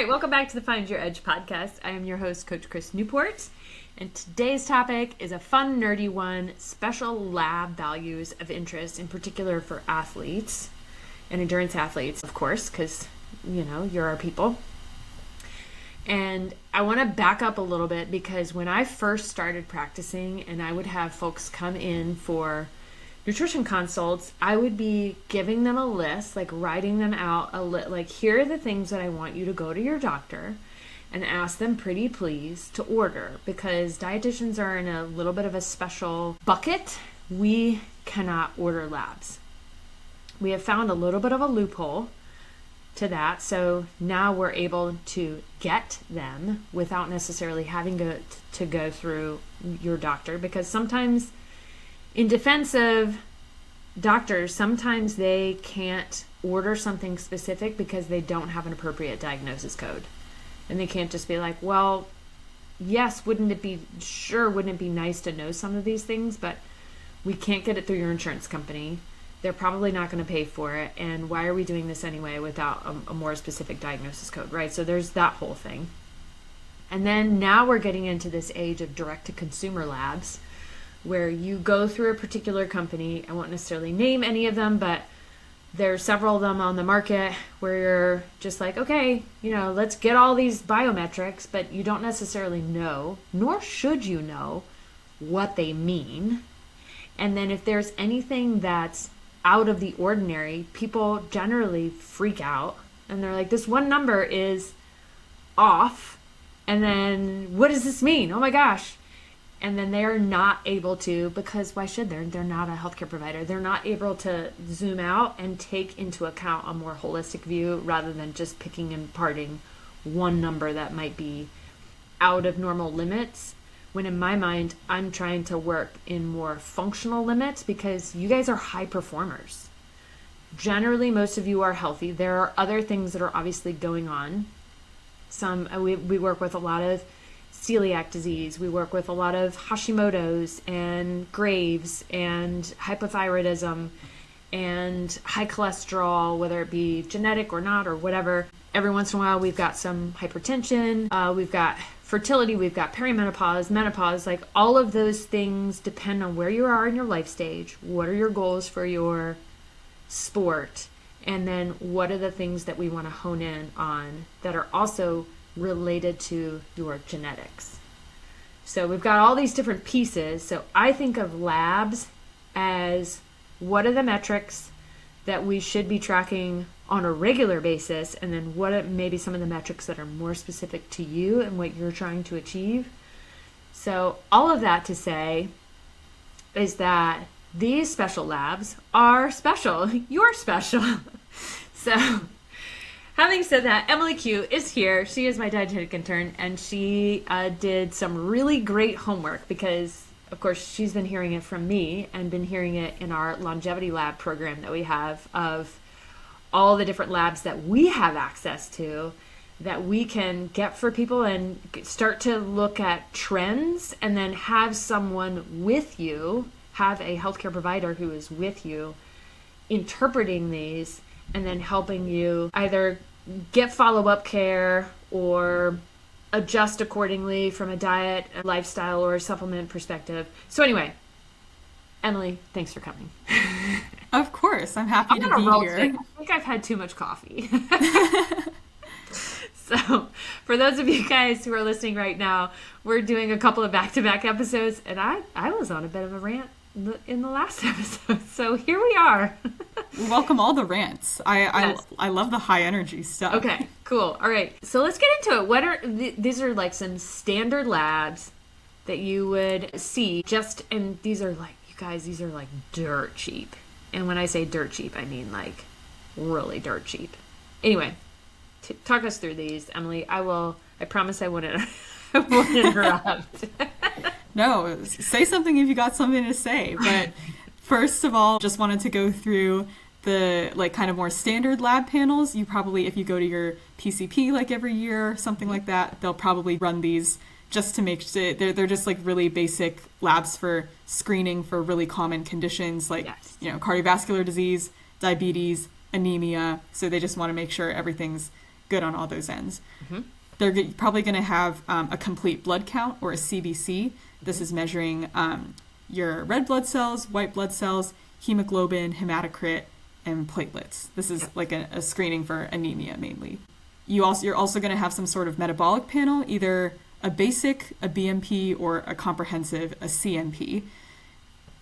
right, welcome back to the Find Your Edge podcast. I am your host, Coach Chris Newport, and today's topic is a fun, nerdy one, special lab values of interest, in particular for athletes and endurance athletes, of course, because, you know, you're our people. And I want to back up a little bit because when I first started practicing and I would have folks come in for nutrition consults, I would be giving them a list, like writing them out, like here are the things that I want you to go to your doctor and ask them pretty please to order, because dietitians are in a little bit of a special bucket. We cannot order labs. We have found a little bit of a loophole to that, so now we're able to get them without necessarily having to go through your doctor, because sometimes, in defense of doctors, sometimes they can't order something specific because they don't have an appropriate diagnosis code. And they can't just be like, well, yes, wouldn't it be nice to know some of these things, but we can't get it through your insurance company. They're probably not going to pay for it. And why are we doing this anyway without a more specific diagnosis code, right? So there's that whole thing. And then now we're getting into this age of direct-to-consumer labs, where you go through a particular company. I won't necessarily name any of them, but there are several of them on the market where you're just like, okay, you know, let's get all these biometrics, but you don't necessarily know, nor should you know, what they mean. And then if there's anything that's out of the ordinary, people generally freak out and they're like, this one number is off, and then what does this mean? Oh my gosh. And then they're not able to, because why should they? They're not a healthcare provider. They're not able to zoom out and take into account a more holistic view rather than just picking and parting one number that might be out of normal limits. When in my mind, I'm trying to work in more functional limits, because you guys are high performers. Generally, most of you are healthy. There are other things that are obviously going on. We work with a lot of celiac disease. We work with a lot of Hashimoto's and Graves and hypothyroidism and high cholesterol, whether it be genetic or not or whatever. Every once in a while, we've got some hypertension. We've got fertility. We've got perimenopause, menopause. Like, all of those things depend on where you are in your life stage. What are your goals for your sport? And then what are the things that we want to hone in on that are also related to your genetics? So we've got all these different pieces. So I think of labs as, what are the metrics that we should be tracking on a regular basis, and then what are maybe some of the metrics that are more specific to you and what you're trying to achieve. So all of that to say is that these special labs are special. You're special. So having said that, Emily Q is here. She is my dietetic intern, and she did some really great homework because, of course, she's been hearing it from me and been hearing it in our longevity lab program that we have, of all the different labs that we have access to that we can get for people and start to look at trends, and then have someone with you, have a healthcare provider who is with you interpreting these and then helping you either get follow-up care or adjust accordingly from a diet, a lifestyle, or a supplement perspective. So anyway, Emily, thanks for coming. Of course, I'm happy to be here. I think I've had too much coffee. So for those of you guys who are listening right now, we're doing a couple of back-to-back episodes, and I was on a bit of a rant in the last episode. So here we are. Welcome all the rants. I love the high energy stuff. Okay, cool. All right. So let's get into it. What are these are like some standard labs that you would see, and these are like, you guys, these are like dirt cheap. And when I say dirt cheap, I mean like really dirt cheap. Anyway, talk us through these, Emily. I promise I wouldn't interrupt. No, say something if you got something to say. But first of all, just wanted to go through the like kind of more standard lab panels. You probably, if you go to your PCP like every year, something like that, they'll probably run these just to make sure they're just like really basic labs for screening for really common conditions like, yes, cardiovascular disease, diabetes, anemia. So they just want to make sure everything's good on all those ends. They're probably going to have a complete blood count, or a CBC. This is measuring your red blood cells, white blood cells, hemoglobin, hematocrit, and platelets. This is like a screening for anemia mainly. You're also going to have some sort of metabolic panel, either a basic, a BMP, or a comprehensive, a CMP.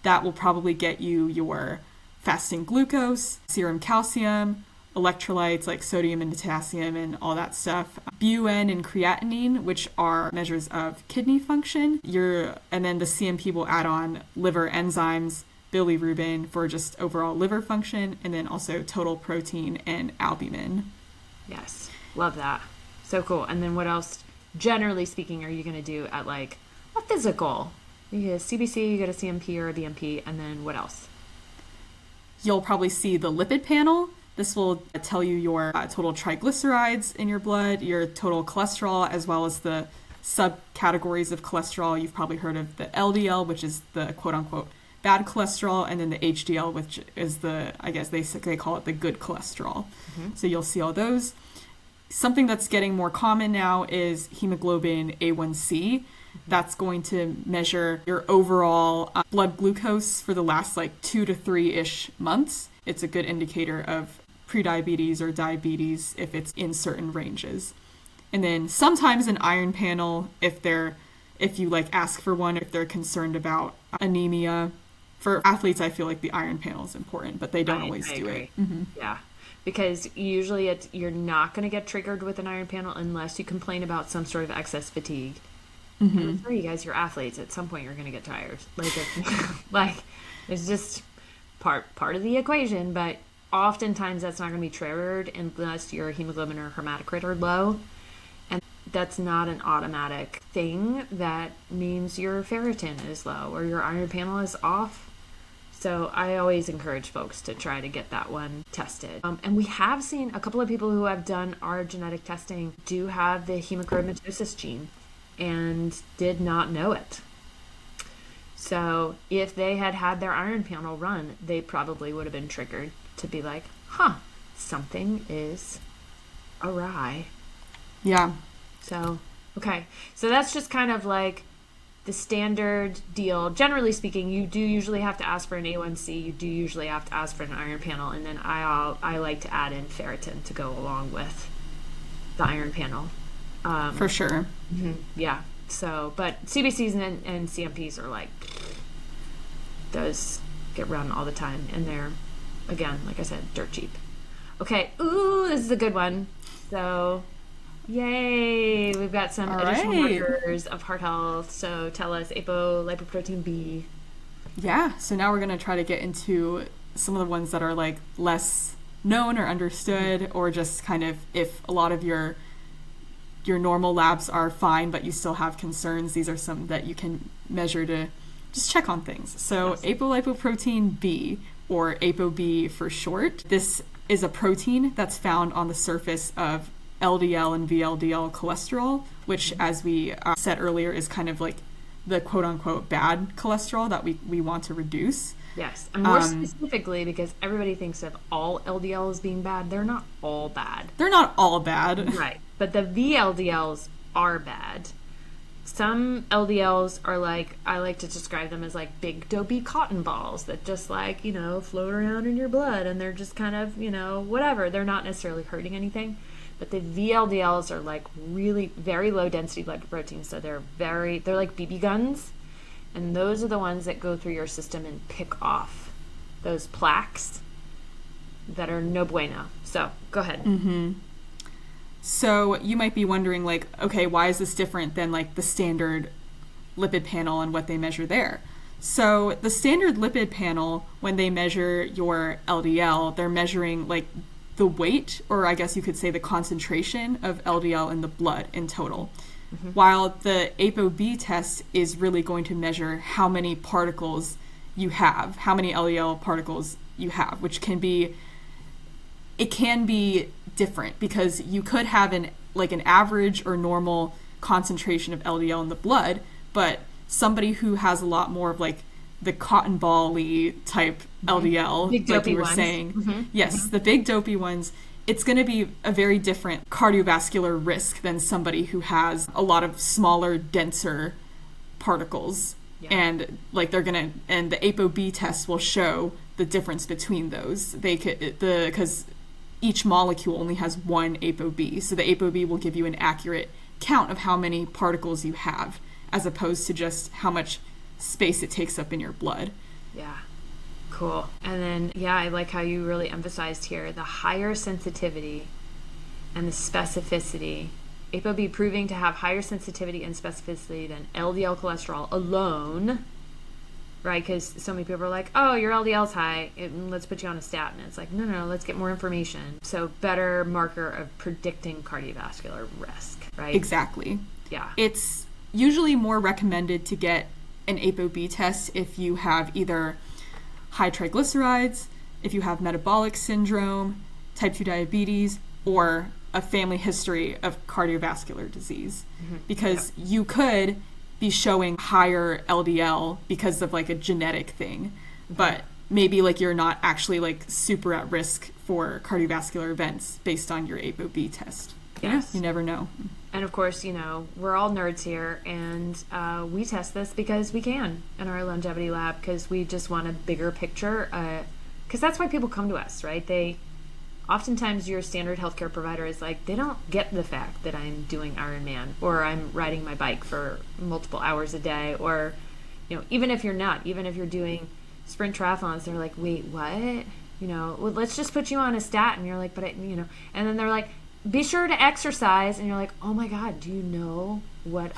That will probably get you your fasting glucose, serum calcium, electrolytes like sodium and potassium and all that stuff, BUN and creatinine, which are measures of kidney function. And then the CMP will add on liver enzymes, bilirubin for just overall liver function, and then also total protein and albumin. Yes, love that. So cool. And then what else, generally speaking, are you going to do at like a physical? You get a CBC, you get a CMP or a BMP, and then what else? You'll probably see the lipid panel. This will tell you your total triglycerides in your blood, your total cholesterol, as well as the subcategories of cholesterol. You've probably heard of the LDL, which is the quote-unquote bad cholesterol, and then the HDL, which is the, I guess they call it the good cholesterol. So you'll see all those. Something that's getting more common now is hemoglobin A1C. That's going to measure your overall blood glucose for the last like 2 to 3-ish months. It's a good indicator of prediabetes or diabetes if it's in certain ranges. And then sometimes an iron panel if you like ask for one, if they're concerned about anemia. For athletes, I feel like the iron panel is important, but they don't always do it. Yeah, because usually you're not going to get triggered with an iron panel unless you complain about some sort of excess fatigue. And for you guys, you're athletes. At some point, you're going to get tired. It's just part of the equation, but oftentimes that's not going to be triggered unless your hemoglobin or hematocrit are low. And that's not an automatic thing. That means your ferritin is low or your iron panel is off. So I always encourage folks to try to get that one tested. And we have seen a couple of people who have done our genetic testing do have the hemochromatosis gene and did not know it. So if they had their iron panel run, they probably would have been triggered to be like, something is awry. Yeah. So, okay. So that's just kind of like the standard deal. Generally speaking, you do usually have to ask for an A1C. You do usually have to ask for an iron panel. And then I like to add in ferritin to go along with the iron panel. For sure. Yeah. So, but CBCs and CMPs are like, those get run all the time. And they're, again, like I said, dirt cheap. Okay. Ooh, this is a good one. So, yay. We've got some additional markers of heart health. So tell us, lipoprotein B. Yeah. So now we're going to try to get into some of the ones that are like less known or understood, or just kind of if a lot of your normal labs are fine, but you still have concerns, these are some that you can measure to just check on things. So yes. Apolipoprotein B, or ApoB for short. This is a protein that's found on the surface of LDL and VLDL cholesterol, which, as we said earlier, is kind of like the quote-unquote bad cholesterol that we want to reduce. Yes, and more specifically, because everybody thinks of all LDL as being bad. They're not all bad. They're not all bad. Right, but the VLDLs are bad. Some LDLs are like, I like to describe them as like big dopey cotton balls that just like, float around in your blood, and they're just kind of, whatever. They're not necessarily hurting anything. But the VLDLs are like really very low density lipoproteins, so they're like BB guns. And those are the ones that go through your system and pick off those plaques that are no bueno. So go ahead. Mm-hmm. So you might be wondering, like, okay, why is this different than like the standard lipid panel and what they measure there? So the standard lipid panel, when they measure your LDL, they're measuring like the weight, or I guess you could say the concentration of LDL in the blood in total. Mm-hmm. While the ApoB test is really going to measure how many particles you have, how many LDL particles you have, which can be different, because you could have an average or normal concentration of LDL in the blood, but somebody who has a lot more of like the cotton ball-y type LDL, big like you were ones. saying, mm-hmm. yes, mm-hmm. the big dopey ones, it's going to be a very different cardiovascular risk than somebody who has a lot of smaller, denser particles. Yeah. And like and the ApoB test will show the difference between those. Because each molecule only has one ApoB. So the ApoB will give you an accurate count of how many particles you have, as opposed to just how much space it takes up in your blood. Yeah. Cool. And then, yeah, I like how you really emphasized here the higher sensitivity and the specificity. ApoB proving to have higher sensitivity and specificity than LDL cholesterol alone, right? Because so many people are like, oh, your LDL's high, let's put you on a statin. It's like, no, let's get more information. So better marker of predicting cardiovascular risk, right? Exactly. Yeah. It's usually more recommended to get an ApoB test if you have either high triglycerides, if you have metabolic syndrome, type 2 diabetes, or a family history of cardiovascular disease. Mm-hmm. Because you could be showing higher LDL because of like a genetic thing, but maybe like you're not actually like super at risk for cardiovascular events based on your ApoB test. Yes. You never know. And of course, we're all nerds here, and we test this because we can in our longevity lab, because we just want a bigger picture. Because that's why people come to us, right? Oftentimes your standard healthcare provider is like, they don't get the fact that I'm doing Ironman, or I'm riding my bike for multiple hours a day, or, even if you're doing sprint triathlons, they're like, wait, what? Well, let's just put you on a statin. You're like, and then they're like, be sure to exercise, and you're like, oh my God, do you know what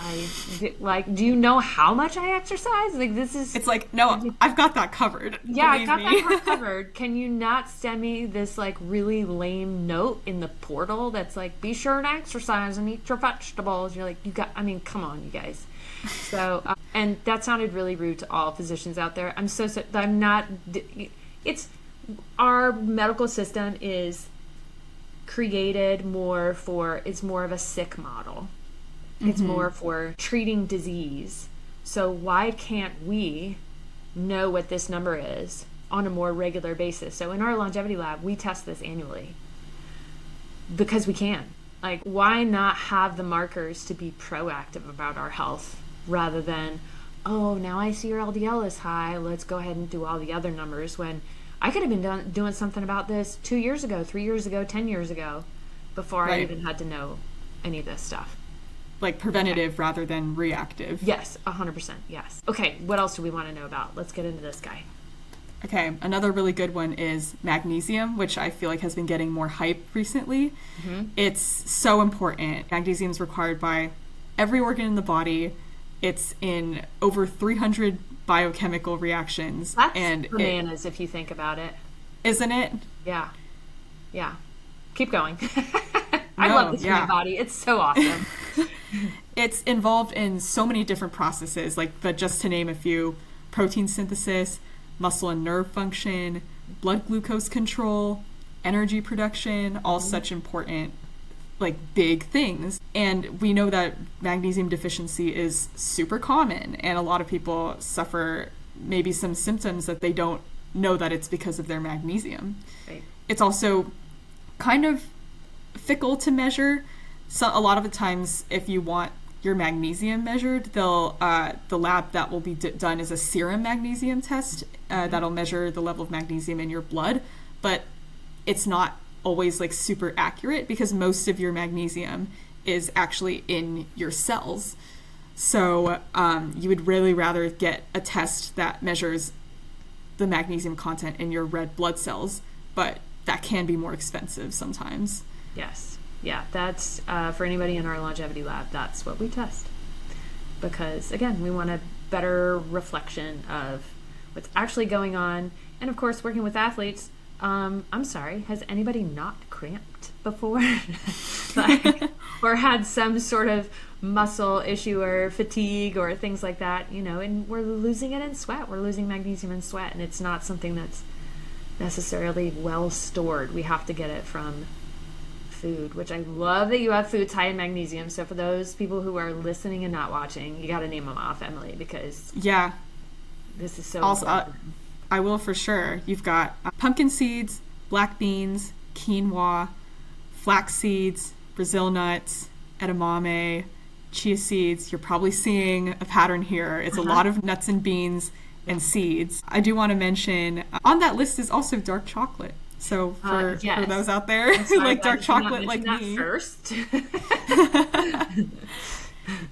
do you know how much I exercise? Like, this is... It's like, no, I've got that covered. Yeah, I got that part covered. Can you not send me this like really lame note in the portal that's like, be sure to exercise and eat your vegetables? You're like, come on, you guys. So, and that sounded really rude to all physicians out there. I'm not, our medical system is created it's more of a sick model. It's more for treating disease. So why can't we know what this number is on a more regular basis? So in our longevity lab, we test this annually because we can. Like, why not have the markers to be proactive about our health rather than, oh, now I see your LDL is high, let's go ahead and do all the other numbers, when I could have been doing something about this 2 years ago, 3 years ago, 10 years ago, before I even had to know any of this stuff. Like preventative rather than reactive. Yes, 100%, yes. Okay, what else do we want to know about? Let's get into this guy. Okay, another really good one is magnesium, which I feel like has been getting more hype recently. Mm-hmm. It's so important. Magnesium is required by every organ in the body. It's in over 300 biochemical reactions. That's bananas if you think about it. Isn't it? Yeah. Keep going. I love the human body. It's so awesome. It's involved in so many different processes, but just to name a few: protein synthesis, muscle and nerve function, blood glucose control, energy production, all such important big things. And we know that magnesium deficiency is super common, and a lot of people suffer maybe some symptoms that they don't know that it's because of their magnesium. Right. It's also kind of fickle to measure. So a lot of the times, if you want your magnesium measured, the lab that will be done is a serum magnesium test that'll measure the level of magnesium in your blood, but it's not always super accurate because most of your magnesium is actually in your cells. So you would really rather get a test that measures the magnesium content in your red blood cells, but that can be more expensive sometimes. Yes. Yeah, that's for anybody in our longevity lab, that's what we test. Because, again, we want a better reflection of what's actually going on. And, of course, working with athletes, I'm sorry, has anybody not cramped before? Or had some sort of muscle issue or fatigue or things like that, and we're losing it in sweat. We're losing magnesium in sweat, and it's not something that's necessarily well stored. We have to get it from food, which I love that you have foods high in magnesium. So for those people who are listening and not watching, you got to name them off, Emily, because this is so important. I will for sure. You've got pumpkin seeds, black beans, quinoa, flax seeds, Brazil nuts, edamame, chia seeds. You're probably seeing a pattern here. It's a lot of nuts and beans and seeds. I do want to mention on that list is also dark chocolate. So for those out there who like dark chocolate like me. First.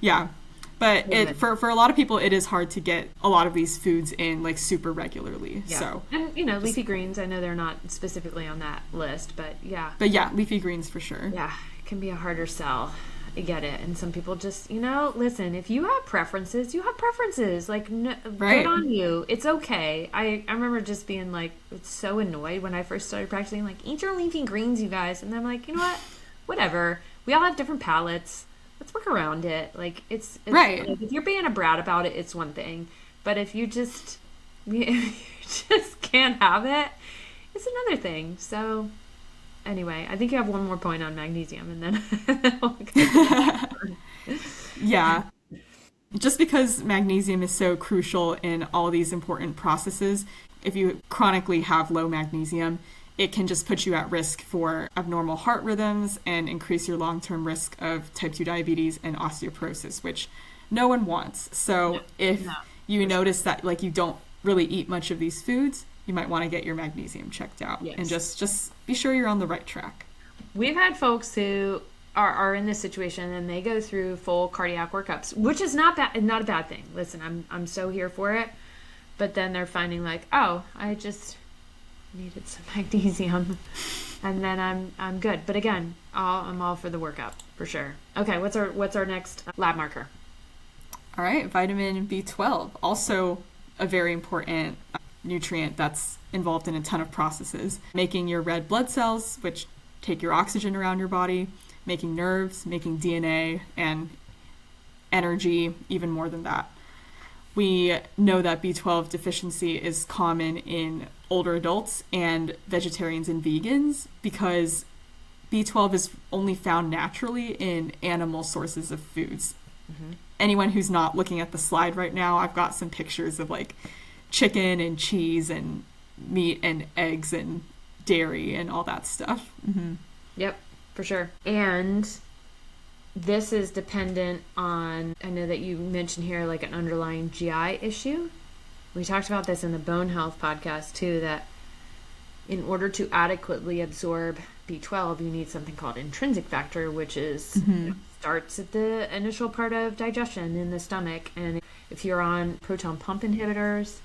Yeah. But for a lot of people, it is hard to get a lot of these foods in like super regularly. Yeah. So, and leafy greens, I know they're not specifically on that list, but yeah. But yeah, leafy greens for sure. Yeah, it can be a harder sell. I get it. And some people just, listen, if you have preferences, you have preferences. Like, good on you. It's okay. I remember just being like, so annoyed when I first started practicing, like, eat your leafy greens, you guys. And then I'm like, you know what? Whatever. We all have different palates. Let's work around it. Like, it's right. Like, if you're being a brat about it, it's one thing. But if you just can't have it, it's another thing. So, anyway, I think you have one more point on magnesium, and then yeah. Just because magnesium is so crucial in all these important processes, if you chronically have low magnesium, it can just put you at risk for abnormal heart rhythms and increase your long-term risk of type 2 diabetes and osteoporosis, which no one wants. So if you notice that like you don't really eat much of these foods, you might want to get your magnesium checked out and just be sure you're on the right track. We've had folks who are in this situation and they go through full cardiac workups, which is not a bad thing. Listen, I'm so here for it. But then they're finding like, oh, I just needed some magnesium, and then I'm good. But again, I'm all for the workup for sure. Okay, what's our next lab marker? All right, vitamin B12, also a very important nutrient that's involved in a ton of processes, making your red blood cells, which take your oxygen around your body, making nerves, making DNA, and energy, even more than that. We know that B12 deficiency is common in older adults and vegetarians and vegans because B12 is only found naturally in animal sources of foods. Mm-hmm. Anyone who's not looking at the slide right now, I've got some pictures of like chicken and cheese and meat and eggs and dairy and all that stuff. Mm-hmm. Yep, for sure. And this is dependent on, I know that you mentioned here like an underlying GI issue. We talked about this in the bone health podcast too, that in order to adequately absorb B12, you need something called intrinsic factor, which is starts at the initial part of digestion in the stomach. And if you're on proton pump inhibitors,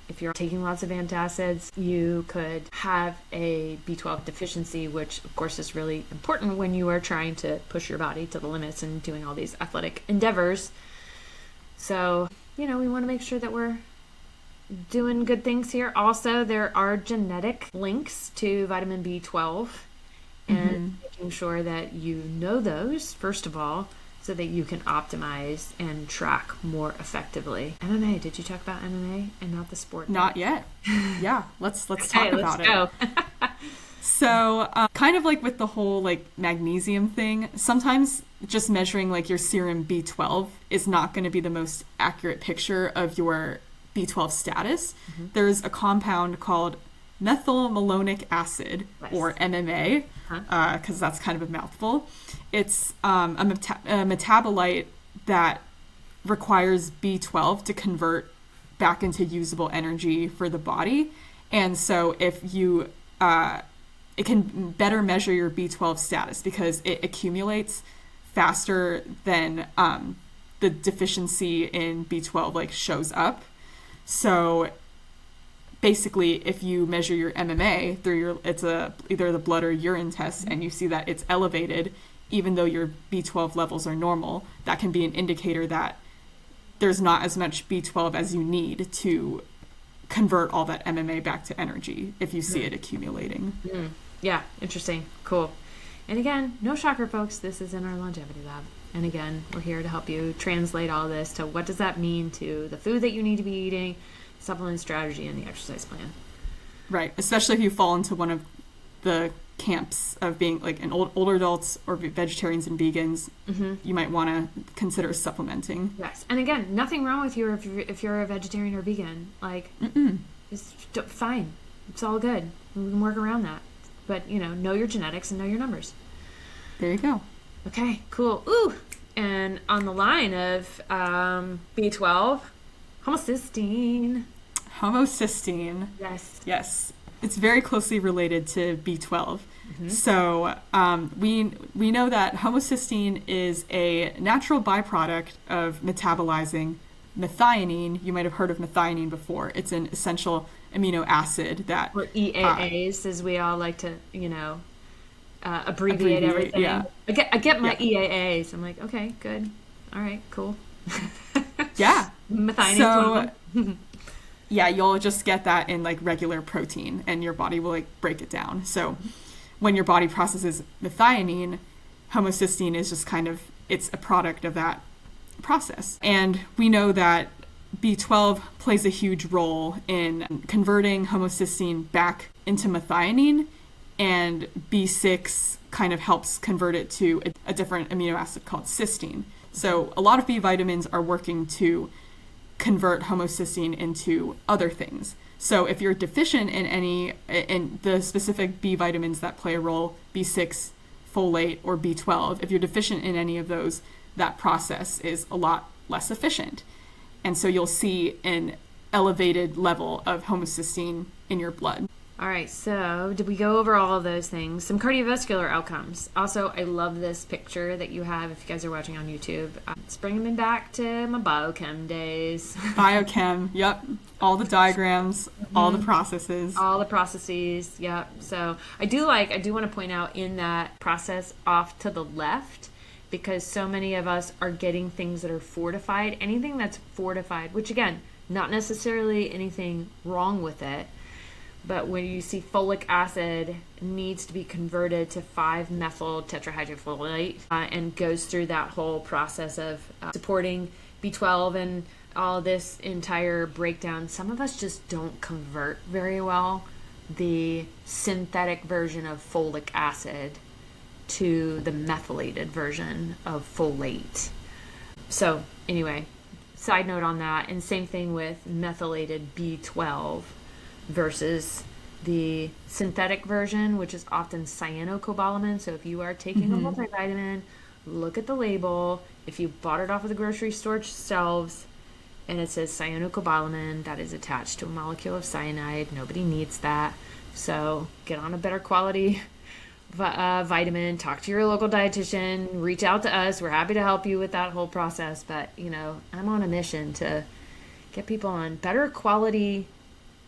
if you're taking lots of antacids, you could have a B12 deficiency, which of course is really important when you are trying to push your body to the limits and doing all these athletic endeavors. So, we want to make sure that we're doing good things here. Also, there are genetic links to vitamin B12 and making sure that you know those, first of all, so that you can optimize and track more effectively. MMA, did you talk about MMA and not the sport? Not yet. Yeah, let's talk about it. Go. So kind of like with the whole like magnesium thing, sometimes just measuring like your serum B12 is not going to be the most accurate picture of your B12 status. Mm-hmm. There's a compound called methylmalonic acid, or MMA, because that's kind of a mouthful. It's a metabolite that requires B12 to convert back into usable energy for the body. And so if you, it can better measure your B12 status because it accumulates faster than the deficiency in B12 like shows up. So basically, if you measure your MMA through either the blood or urine test, and you see that it's elevated, even though your B12 levels are normal, that can be an indicator that there's not as much B12 as you need to convert all that MMA back to energy if you see it accumulating. Mm. Yeah, interesting. Cool. And again, no shocker, folks, this is in our longevity lab. And again, we're here to help you translate all this to what does that mean to the food that you need to be eating, supplement strategy, and the exercise plan. Right, especially if you fall into one of the camps of being like an older adults or vegetarians and vegans, you might want to consider supplementing. Yes, and again, nothing wrong with you if you're a vegetarian or vegan. Like, it's fine. It's all good. We can work around that. But, know your genetics and know your numbers. There you go. Okay, cool. Ooh, and on the line of B12, homocysteine. Homocysteine. Yes. Yes. It's very closely related to B12. So we know that homocysteine is a natural byproduct of metabolizing methionine. You might have heard of methionine before. It's an essential amino acid that... Or EAAs, as we all like to, abbreviate everything. Yeah. I get my EAAs. I'm like, okay, good. All right, cool. Yeah. Methionine. So, yeah, you'll just get that in like regular protein and your body will like break it down. So when your body processes methionine, homocysteine is just kind of, it's a product of that process. And we know that B12 plays a huge role in converting homocysteine back into methionine, and B6 kind of helps convert it to a different amino acid called cysteine. So a lot of B vitamins are working to convert homocysteine into other things. So if you're deficient in the specific B vitamins that play a role, B6, folate, or B12, if you're deficient in any of those, that process is a lot less efficient. And so you'll see an elevated level of homocysteine in your blood. All right, so did we go over all of those things? Some cardiovascular outcomes. Also, I love this picture that you have if you guys are watching on YouTube. It's bringing me back to my biochem days. Biochem, yep. All the diagrams, all the processes. All the processes, yep. So I do want to point out in that process off to the left, because so many of us are getting things that are fortified. Anything that's fortified, which again, not necessarily anything wrong with it, but when you see folic acid needs to be converted to 5-methyl tetrahydrofolate and goes through that whole process of supporting B12 and all this entire breakdown, some of us just don't convert very well the synthetic version of folic acid to the methylated version of folate. So anyway, side note on that, and same thing with methylated B12 versus the synthetic version, which is often cyanocobalamin. So if you are taking a multivitamin, look at the label. If you bought it off of the grocery store shelves and it says cyanocobalamin, that is attached to a molecule of cyanide. Nobody needs that. So get on a better quality vitamin, talk to your local dietitian, reach out to us. We're happy to help you with that whole process. But, I'm on a mission to get people on better quality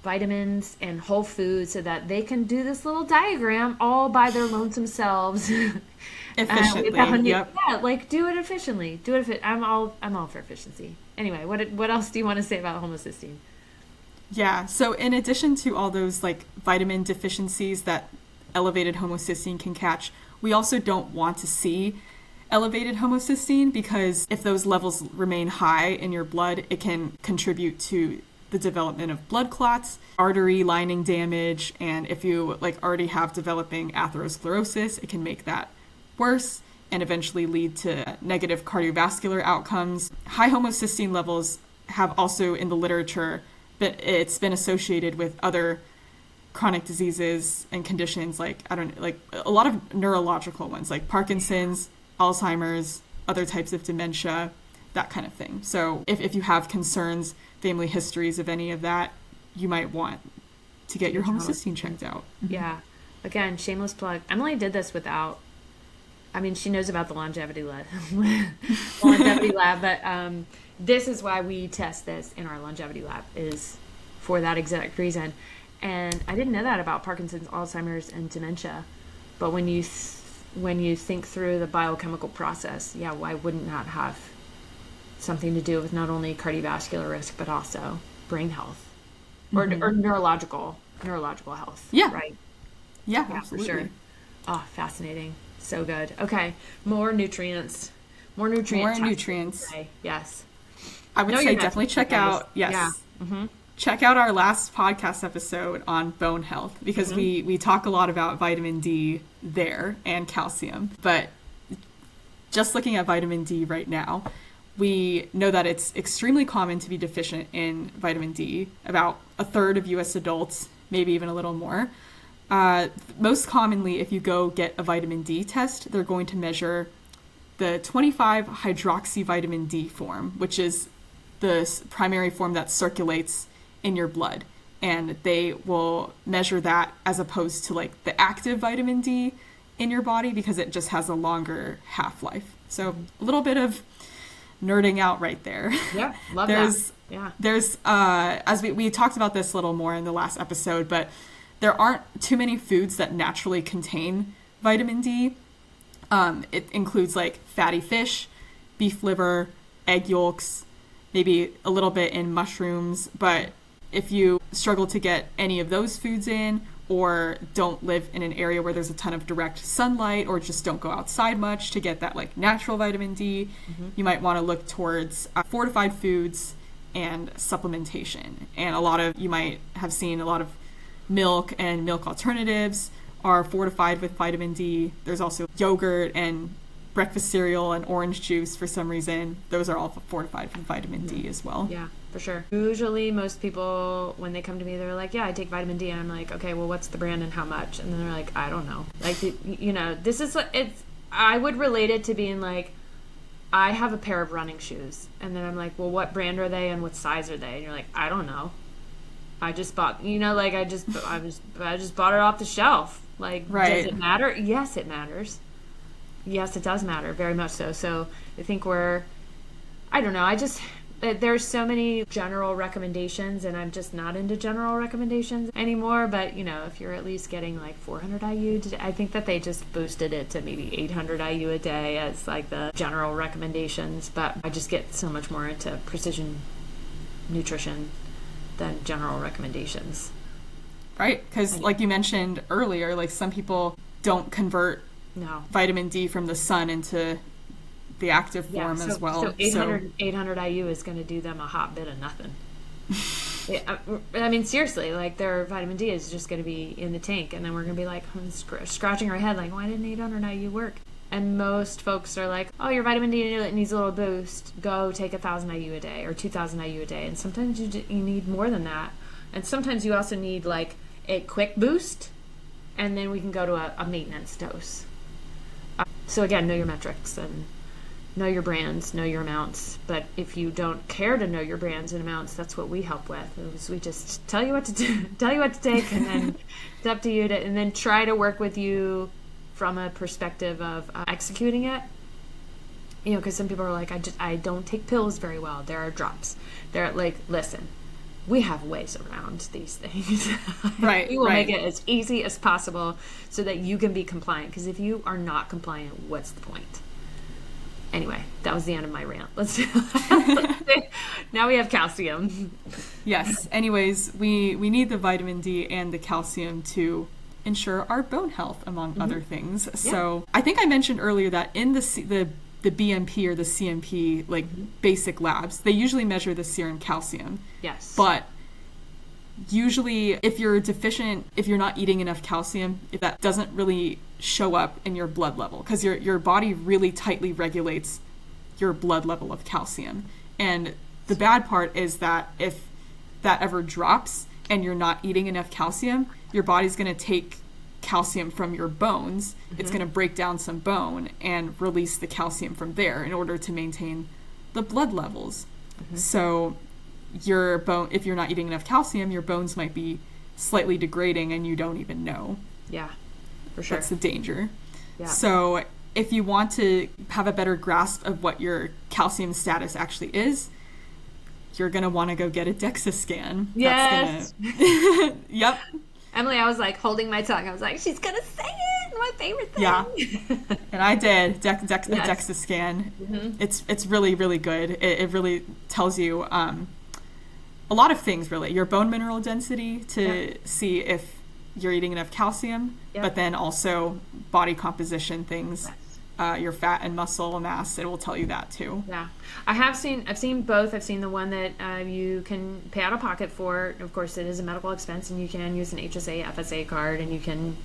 vitamins and whole foods so that they can do this little diagram all by their lonesome selves. Efficiently. Yep. Yeah, like do it efficiently. I'm all for efficiency. Anyway, what else do you want to say about homocysteine? Yeah, so in addition to all those like vitamin deficiencies that elevated homocysteine can catch, we also don't want to see elevated homocysteine, because if those levels remain high in your blood, it can contribute to the development of blood clots, artery lining damage, and if you already have developing atherosclerosis, it can make that worse and eventually lead to negative cardiovascular outcomes. High homocysteine levels have also in the literature, but it's been associated with other chronic diseases and conditions like a lot of neurological ones like Parkinson's, Alzheimer's, other types of dementia, that kind of thing. So if you have concerns, family histories of any of that, you might want to get your homocysteine checked out. Yeah. Again, shameless plug. Emily did this without, she knows about the longevity lab, but this is why we test this in our longevity lab, is for that exact reason. And I didn't know that about Parkinson's, Alzheimer's, and dementia. But when you think through the biochemical process, yeah, why wouldn't that have something to do with not only cardiovascular risk but also brain health or neurological health? Yeah. Right. Yeah, Yeah, absolutely. for sure. Oh, fascinating. So good. Okay, more nutrients. More nutrients. Okay. Yes. I would say definitely check out. Yes. Yeah. Mm-hmm. Check out our last podcast episode on bone health, because we talk a lot about vitamin D there and calcium. But just looking at vitamin D right now, we know that it's extremely common to be deficient in vitamin D. About a third of U.S. adults, maybe even a little more, Most commonly, if you go get a vitamin D test, they're going to measure the 25-hydroxyvitamin D form, which is the primary form that circulates in your blood. And they will measure that as opposed to like the active vitamin D in your body because it just has a longer half-life. So a little bit of nerding out right there. Yeah, love that. Yeah. There's, as we talked about this a little more in the last episode, but there aren't too many foods that naturally contain vitamin D. It includes like fatty fish, beef liver, egg yolks, maybe a little bit in mushrooms, but if you struggle to get any of those foods in or don't live in an area where there's a ton of direct sunlight or just don't go outside much to get that like natural vitamin D, you might want to look towards fortified foods and supplementation. And you might have seen a lot of milk and milk alternatives are fortified with vitamin D. There's also yogurt and breakfast cereal and orange juice for some reason. Those are all fortified with vitamin D as well. Yeah, for sure. Usually most people, when they come to me, they're like, yeah, I take vitamin D. And I'm like, okay, well, what's the brand and how much? And then they're like, I don't know. Like, this is, I would relate it to being like, I have a pair of running shoes. And then I'm like, well, what brand are they and what size are they? And you're like, I don't know. I just bought, I just bought it off the shelf. Like, right. Does it matter? Yes, it matters. Yes, it does matter, very much so. So I think there's so many general recommendations, and I'm just not into general recommendations anymore. But, if you're at least getting like 400 IU, I think that they just boosted it to maybe 800 IU a day as like the general recommendations. But I just get so much more into precision nutrition than general recommendations. Right, because like you mentioned earlier, like some people don't convert vitamin D from the sun into the active form as well. So 800 IU is going to do them a hot bit of nothing. I mean, seriously, like their vitamin D is just going to be in the tank, and then we're going to be like scratching our head like, why didn't 800 IU work? And most folks are like, oh, your vitamin D needs a little boost. Go take 1,000 IU a day or 2,000 IU a day. And sometimes you need more than that. And sometimes you also need like a quick boost, and then we can go to a maintenance dose. So again, know your metrics and know your brands, know your amounts. But if you don't care to know your brands and amounts, that's what we help with. We just tell you what to do, tell you what to take, and then it's up to you and then try to work with you from a perspective of executing it. Because some people are like, I don't take pills very well. There are drops. They're like, listen, we have ways around these things. Right. We will make it as easy as possible so that you can be compliant. Because if you are not compliant, what's the point? Anyway, that was the end of my rant. Now we have calcium. Yes. Anyways, we need the vitamin D and the calcium to ensure our bone health, among other things. Yeah. So I think I mentioned earlier that in the BMP or the CMP, like basic labs, they usually measure the serum calcium. Yes. But usually if you're deficient, if you're not eating enough calcium, if that doesn't really show up in your blood level, because your body really tightly regulates your blood level of calcium. And the bad part is that if that ever drops and you're not eating enough calcium, your body's going to take calcium from your bones. It's going to break down some bone and release the calcium from there in order to maintain the blood levels. So your bone, if you're not eating enough calcium, your bones might be slightly degrading and you don't even know. Yeah, for sure. That's the danger. Yeah. So if you want to have a better grasp of what your calcium status actually is, you're going to want to go get a DEXA scan. Yes. Yep. Emily, I was like holding my tongue. I was like, she's going to say it. My favorite thing. Yeah. And I did. DEXA scan. It's really, really good. It really tells you a lot of things, really. Your bone mineral density to see if you're eating enough calcium, but then also body composition things. Your fat and muscle mass, it will tell you that too. Yeah. I've seen both. I've seen the one that you can pay out of pocket for. Of course, it is a medical expense, and you can use an HSA, FSA card, and you can,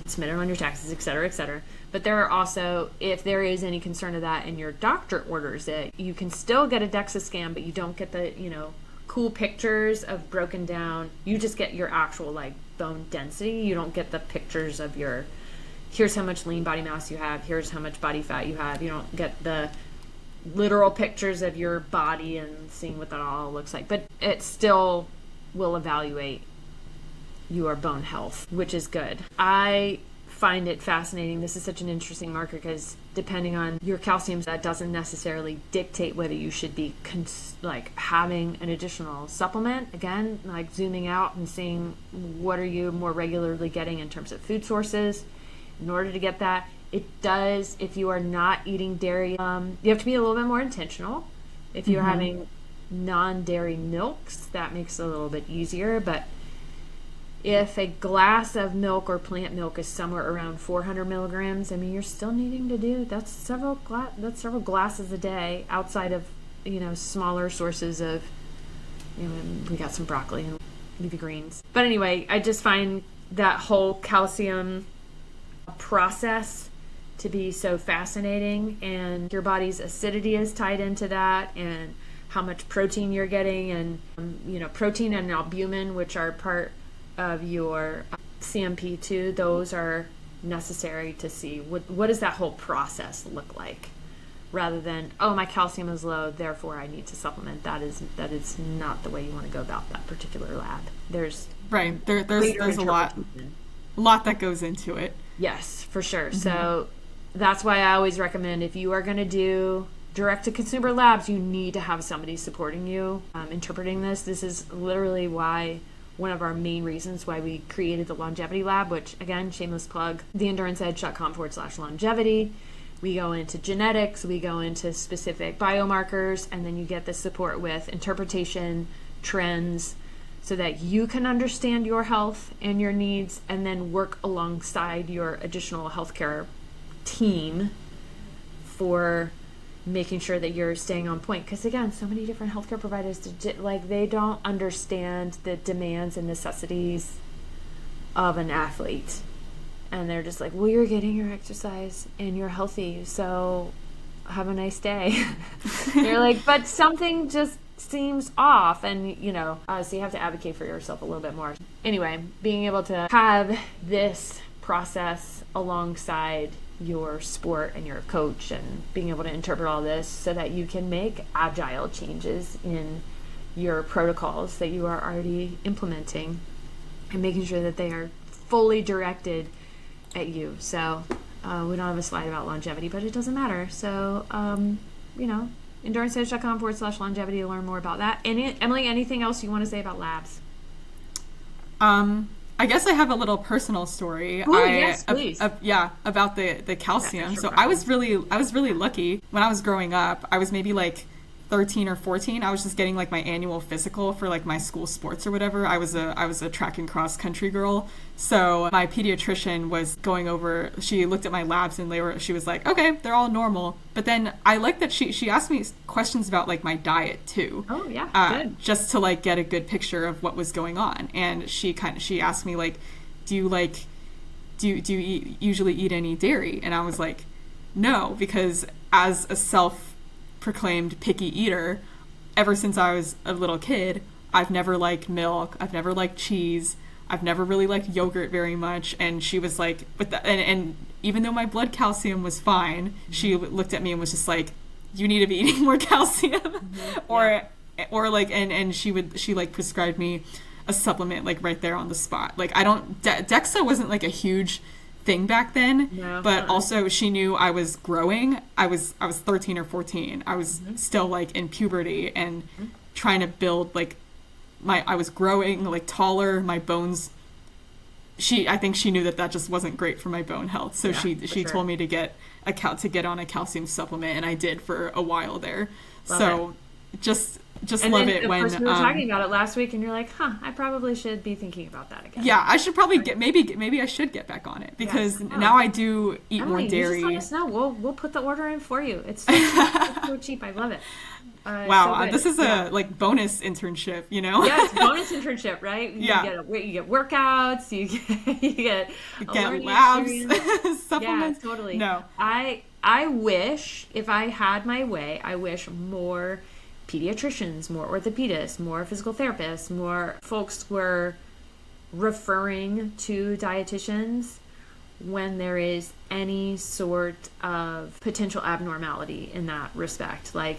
submit it on your taxes, et cetera, et cetera. But there are also, if there is any concern of that and your doctor orders it, you can still get a DEXA scan, but you don't get the, cool pictures of broken down. You just get your actual, bone density. You don't get the pictures of here's how much lean body mass you have, here's how much body fat you have. You don't get the literal pictures of your body and seeing what that all looks like. But it still will evaluate your bone health, which is good. I find it fascinating. This is such an interesting marker because depending on your calcium, that doesn't necessarily dictate whether you should be having an additional supplement. Again, like zooming out and seeing what are you more regularly getting in terms of food sources. In order to get that, it does, if you are not eating dairy, you have to be a little bit more intentional. If you're having non-dairy milks, that makes it a little bit easier. But if a glass of milk or plant milk is somewhere around 400 milligrams, I mean, you're still needing to do that's several glasses a day outside of smaller sources of we got some broccoli and leafy greens. But anyway, I just find that whole calcium process to be so fascinating, and your body's acidity is tied into that, and how much protein you're getting, and protein and albumin, which are part of your CMP2, those are necessary to see what does that whole process look like, rather than, oh, my calcium is low, therefore I need to supplement. That is not the way you want to go about that particular lab. There's a lot that goes into it. Yes, for sure. So that's why I always recommend, if you are going to do direct-to-consumer labs, you need to have somebody supporting you interpreting this. This is literally one of our main reasons why we created the Longevity Lab, which, again, shameless plug, theenduranceedge.com/longevity. We go into genetics, we go into specific biomarkers, and then you get the support with interpretation, trends, so that you can understand your health and your needs, and then work alongside your additional healthcare team for making sure that you're staying on point. Because again, so many different healthcare providers, they don't understand the demands and necessities of an athlete. And they're just like, well, you're getting your exercise and you're healthy, so have a nice day. You're like, but something just seems off. And, so you have to advocate for yourself a little bit more. Anyway, being able to have this process alongside your sport and your coach, and being able to interpret all this so that you can make agile changes in your protocols that you are already implementing, and making sure that they are fully directed at you. So we don't have a slide about longevity, but it doesn't matter. So EnduranceEdge.com/longevity to learn more about that. And Emily, anything else you want to say about labs? I guess I have a little personal story. Ooh, yes, please. About the calcium. Yeah, so I was really lucky when I was growing up. I was maybe like 13 or 14. I was just getting like my annual physical for like my school sports or whatever. I was a track and cross country girl. So my pediatrician was going over, she looked at my labs and she was like, okay, they're all normal. But then I like that she asked me questions about like my diet too. Oh yeah, good. Just to like get a good picture of what was going on. And she asked me like, do you usually eat any dairy? And I was like, no, because as a self-proclaimed picky eater, ever since I was a little kid, I've never liked milk, I've never liked cheese, I've never really liked yogurt very much. And she was like, and even though my blood calcium was fine, she looked at me and was just like, you need to be eating more calcium. or like, and she like prescribed me a supplement like right there on the spot. Like DEXA wasn't like a huge thing back then, but also she knew I was growing. I was 13 or 14. I was still like in puberty and trying to build like I was growing like taller, my bones. I think she knew that just wasn't great for my bone health. So she told me to get on a calcium supplement, and I did for a while there. Love it. Just love it when we were talking about it last week, and you're like, I probably should be thinking about that again. Yeah, I should probably maybe I should get back on it, because now I do eat Emily, more dairy. You just let us know. We'll put the order in for you. It's so cheap. I love it. Wow, so this is a like bonus internship, Yes, bonus internship, right? You get workouts, you get labs, supplements. Yeah, totally. No, I wish, if I had my way, I wish more pediatricians, more orthopedists, more physical therapists, more folks were referring to dietitians when there is any sort of potential abnormality in that respect. Like,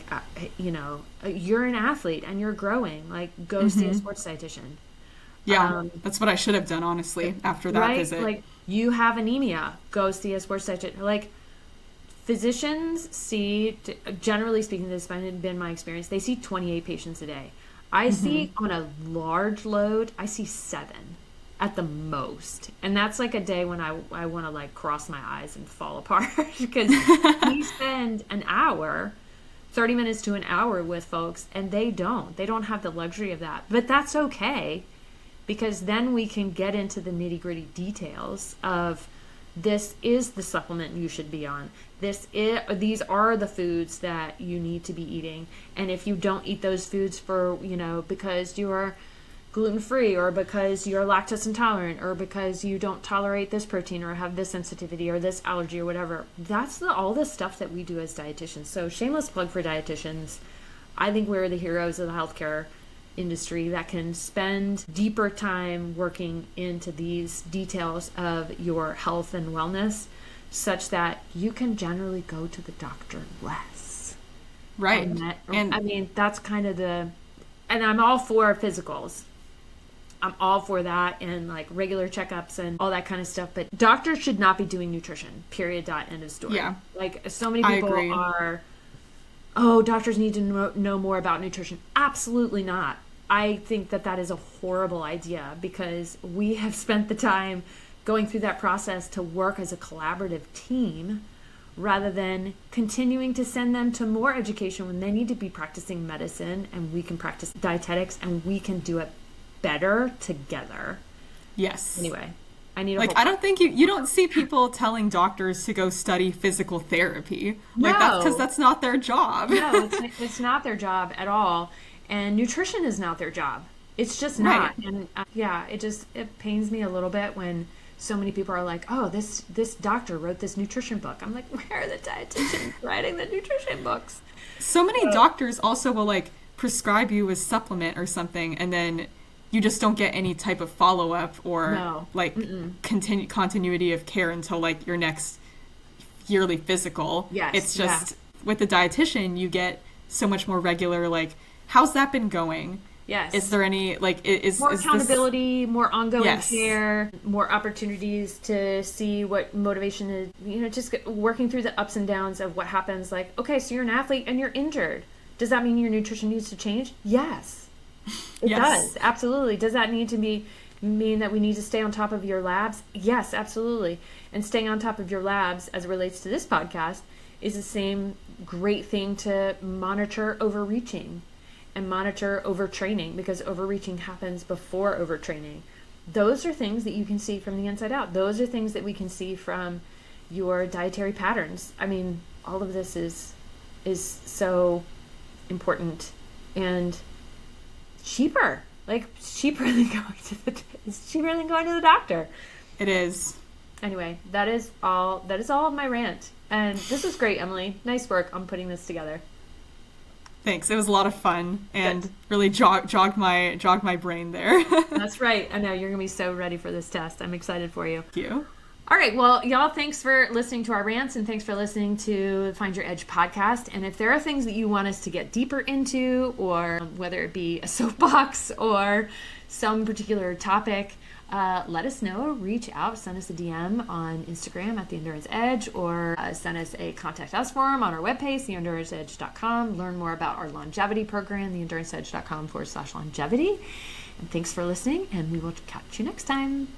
you're an athlete and you're growing, like, go see a sports dietitian. Yeah, that's what I should have done, honestly, after that visit. Like, you have anemia, go see a sports dietitian. Like, physicians see, generally speaking, this has been my experience, they see 28 patients a day. I see, on a large load, I see 7 at the most. And that's like a day when I want to, like, cross my eyes and fall apart because we spend an hour, 30 minutes to an hour with folks, and they don't have the luxury of that. But that's okay, because then we can get into the nitty-gritty details of, this is the supplement you should be on. These are the foods that you need to be eating. And if you don't eat those foods for, because you're gluten-free, or because you're lactose intolerant, or because you don't tolerate this protein, or have this sensitivity or this allergy or whatever, that's all the stuff that we do as dietitians. So shameless plug for dietitians. I think we're the heroes of the healthcare industry that can spend deeper time working into these details of your health and wellness, such that you can generally go to the doctor less. Right. And I mean, that's kind of and I'm all for physicals. I'm all for that, and like regular checkups and all that kind of stuff. But doctors should not be doing nutrition, period, end of story. Yeah. Like, so many people are, doctors need to know more about nutrition. Absolutely not. I think that is a horrible idea, because we have spent the time going through that process to work as a collaborative team, rather than continuing to send them to more education when they need to be practicing medicine, and we can practice dietetics, and we can do it better together. Yes. Anyway, I need I don't think you don't see people telling doctors to go study physical therapy. No. Like, that's because that's not their job. No, it's not their job at all. And nutrition is not their job. It's just not. Right. And it pains me a little bit when so many people are like, oh, this doctor wrote this nutrition book. I'm like, where are the dietitians writing the nutrition books? So many doctors also will, like, prescribe you a supplement or something, and then you just don't get any type of follow-up or continuity of care until, like, your next yearly physical. Yes. It's just, with the dietitian, you get so much more regular, like, how's that been going? Yes. Is there any, like, more accountability, more ongoing care, more opportunities to see what motivation is, just working through the ups and downs of what happens. Like, okay, so you're an athlete and you're injured. Does that mean your nutrition needs to change? Yes. It does. Absolutely. Does that need to mean that we need to stay on top of your labs? Yes, absolutely. And staying on top of your labs, as it relates to this podcast, is the same great thing to monitor overreaching and monitor overtraining, because overreaching happens before overtraining. Those are things that you can see from the inside out. Those are things that we can see from your dietary patterns. I mean, all of this is so important and cheaper. Like, cheaper than going to the doctor. It is. Anyway, that is all of my rant. And this was great, Emily. Nice work on putting this together. Thanks. It was a lot of fun and really jogged my brain there. That's right. I know you're going to be so ready for this test. I'm excited for you. Thank you. All right. Well, y'all, thanks for listening to our rants, and thanks for listening to Find Your Edge podcast. And if there are things that you want us to get deeper into, or whether it be a soapbox or some particular topic, let us know. Reach out, send us a DM on Instagram at The Endurance Edge, or send us a contact us form on our webpage, theenduranceedge.com. Learn more about our longevity program, theenduranceedge.com/longevity. And thanks for listening, and we will catch you next time.